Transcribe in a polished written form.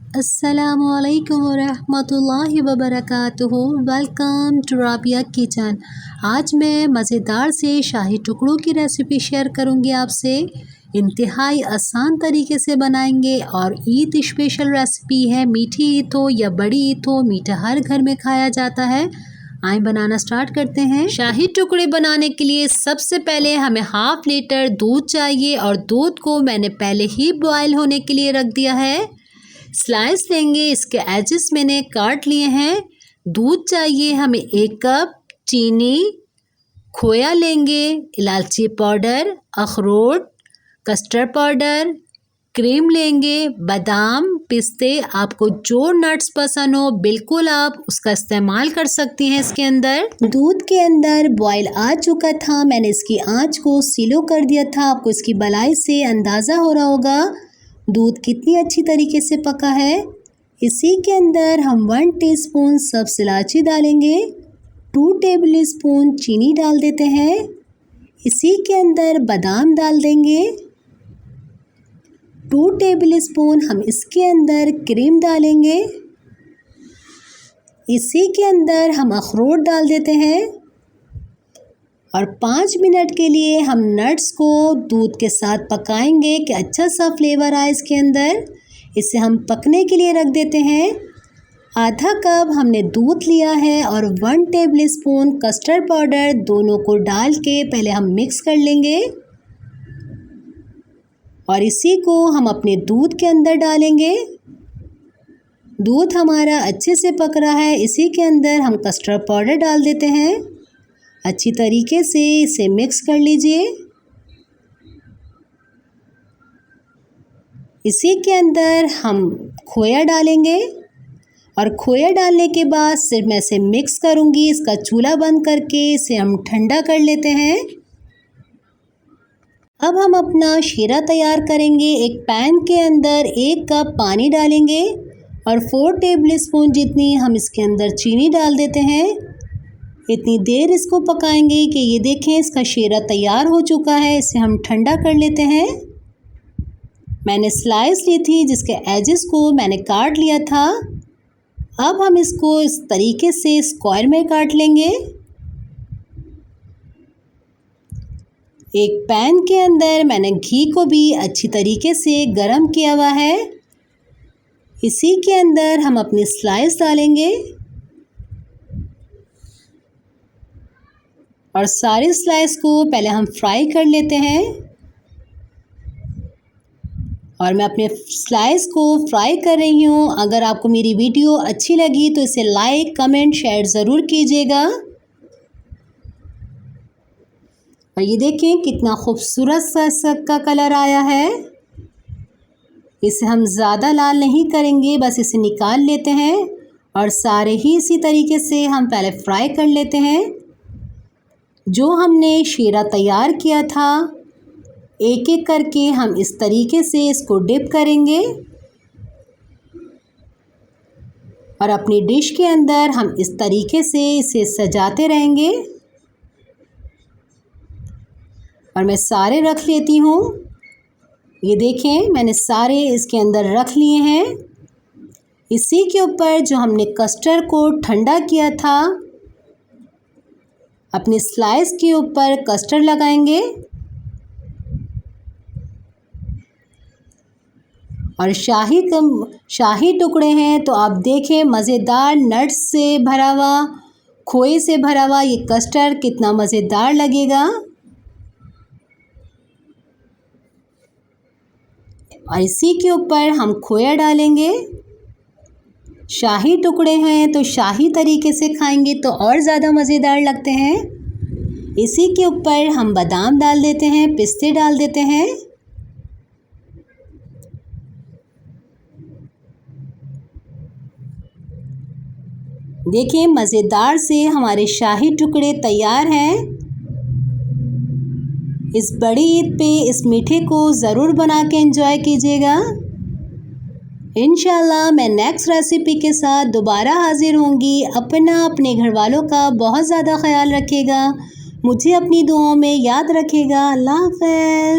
अस्सलामुअलैकुम वरहमतुल्लाहि वबरकातुहू। Welcome to Rabia kitchen. आज मैं मज़ेदार से शाही टुकड़ों की रेसिपी शेयर करूंगी आपसे। इंतहाई आसान तरीके से बनाएंगे और ईद स्पेशल रेसिपी है। मीठी ईद हो या बड़ी ईद हो, मीठा हर घर में खाया जाता है। आए बनाना स्टार्ट करते हैं। शाही टुकड़े बनाने के लिए सबसे पहले हमें हाफ लीटर दूध चाहिए और दूध को मैंने पहले ही बॉयल होने के लिए रख दिया है। स्लाइस लेंगे, इसके एजेस मैंने काट लिए हैं। दूध चाहिए हमें 1 कप, चीनी, खोया लेंगे, इलायची पाउडर, अखरोट, कस्टर्ड पाउडर, क्रीम लेंगे, बादाम, पिस्ते, आपको जो नट्स पसंद हो बिल्कुल आप उसका इस्तेमाल कर सकती हैं इसके अंदर। दूध के अंदर बॉयल आ चुका था, मैंने इसकी आंच को स्लो कर दिया था। आपको इसकी मलाई से अंदाज़ा हो रहा होगा दूध कितनी अच्छी तरीके से पका है। इसी के अंदर हम 1 टीस्पून सब्ज़ इलायची डालेंगे, 2 टेबल स्पून चीनी डाल देते हैं। इसी के अंदर बादाम डाल देंगे, 2 टेबल स्पून हम इसके अंदर क्रीम डालेंगे। इसी के अंदर हम अखरोट डाल देते हैं और 5 मिनट के लिए हम नट्स को दूध के साथ पकाएंगे कि अच्छा सा फ्लेवर आए इसके अंदर। इसे हम पकने के लिए रख देते हैं। आधा कप हमने दूध लिया है और 1 टेबल स्पून कस्टर्ड पाउडर, दोनों को डाल के पहले हम मिक्स कर लेंगे और इसी को हम अपने दूध के अंदर डालेंगे। दूध हमारा अच्छे से पक रहा है। इसी के अंदर हम कस्टर्ड पाउडर डाल देते हैं। अच्छी तरीके से इसे मिक्स कर लीजिए। इसी के अंदर हम खोया डालेंगे और खोया डालने के बाद सिर्फ मैं इसे मिक्स करूंगी। इसका चूल्हा बंद करके इसे हम ठंडा कर लेते हैं। अब हम अपना शीरा तैयार करेंगे। एक पैन के अंदर 1 कप पानी डालेंगे और 4 टेबल स्पून जितनी हम इसके अंदर चीनी डाल देते हैं। इतनी देर इसको पकाएंगे कि ये देखें इसका शीरा तैयार हो चुका है। इसे हम ठंडा कर लेते हैं। मैंने स्लाइस ली थी जिसके एजेस को मैंने काट लिया था। अब हम इसको इस तरीके से स्क्वायर में काट लेंगे। एक पैन के अंदर मैंने घी को भी अच्छी तरीके से गरम किया हुआ है। इसी के अंदर हम अपनी स्लाइस डालेंगे और सारी स्लाइस को पहले हम फ्राई कर लेते हैं। और मैं अपने स्लाइस को फ्राई कर रही हूँ। अगर आपको मेरी वीडियो अच्छी लगी तो इसे लाइक, कमेंट, शेयर ज़रूर कीजिएगा। और ये देखें कितना खूबसूरत सा इसका कलर आया है। इसे हम ज़्यादा लाल नहीं करेंगे, बस इसे निकाल लेते हैं और सारे ही इसी तरीके से हम पहले फ्राई कर लेते हैं। जो हमने शीरा तैयार किया था एक एक करके हम इस तरीके से इसको डिप करेंगे और अपनी डिश के अंदर हम इस तरीके से इसे सजाते रहेंगे। और मैं सारे रख लेती हूँ। ये देखें मैंने सारे इसके अंदर रख लिए हैं। इसी के ऊपर जो हमने कस्टर्ड को ठंडा किया था अपनी स्लाइस के ऊपर कस्टर्ड लगाएंगे और शाही टुकड़े हैं तो आप देखें मज़ेदार नट्स से भरा हुआ, खोए से भरा हुआ ये कस्टर्ड कितना मज़ेदार लगेगा। और इसी के ऊपर हम खोया डालेंगे। शाही टुकड़े हैं तो शाही तरीके से खाएंगे तो और ज़्यादा मज़ेदार लगते हैं। इसी के ऊपर हम बादाम डाल देते हैं, पिस्ते डाल देते हैं। देखिए मज़ेदार से हमारे शाही टुकड़े तैयार हैं। इस बड़ी ईद पे इस मीठे को ज़रूर बना के एंजॉय कीजिएगा। इंशाल्लाह मैं नेक्स्ट रेसिपी के साथ दोबारा हाजिर होंगी। अपने घर वालों का बहुत ज़्यादा ख्याल रखिएगा। मुझे अपनी दुआओं में याद रखिएगा। अल्लाह हाफ़िज़।